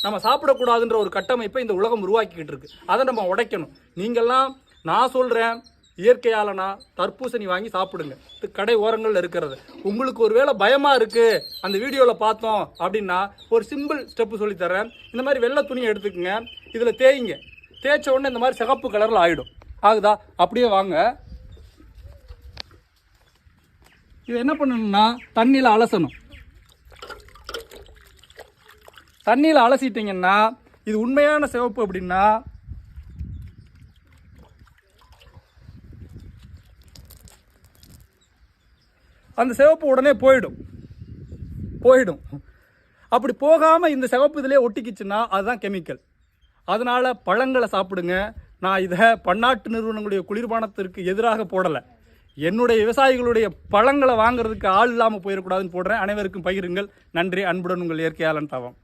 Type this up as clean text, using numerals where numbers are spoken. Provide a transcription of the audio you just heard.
நம்ம சாப்பிடக்கூடாதுன்ற ஒரு கட்டமைப்பை இந்த உலகம் உருவாக்கிக்கிட்டு இருக்கு. அதை நம்ம உடைக்கணும். நீங்கள்லாம் நான் சொல்கிறேன், இயற்கையாலனா தர்பூசணி வாங்கி சாப்பிடுங்க. கடை ஓரங்களில் இருக்கிறது. உங்களுக்கு ஒரு வேளை பயமாக இருக்குது அந்த வீடியோவில் பார்த்தோம் அப்படின்னா ஒரு சிம்பிள் ஸ்டெப்பு சொல்லித்தரேன். இந்த மாதிரி வெள்ளை துணியை எடுத்துக்கோங்க, இதில் தேய்ங்க. தேய்ச்ச உடனே இந்த மாதிரி சிகப்பு கலரில் ஆகிடும். ஆகுதா? அப்படியே வாங்க. இது என்ன பண்ணணும்னா தண்ணியில் அலசணும். தண்ணியில் அலசிட்டிங்கன்னா இது உண்மையான சிவப்பு அப்படின்னா அந்த சிவப்பு உடனே போயிடும். அப்படி போகாமல் இந்த சிவப்பு இதிலே ஒட்டிக்கிச்சுன்னா அதுதான் கெமிக்கல். அதனால் பழங்களை சாப்பிடுங்க. நான் இதை பன்னாட்டு நிறுவனங்களுடைய குளிர்பானத்திற்கு எதிராக போடலை. என்னுடைய விவசாயிகளுடைய பழங்களை வாங்குறதுக்கு ஆள் இல்லாமல் போயிடக்கூடாதுன்னு போடுறேன். அனைவருக்கும் பகிருங்கள். நன்றி. அன்புடன் உங்கள் இயற்கையாளன் தவம்.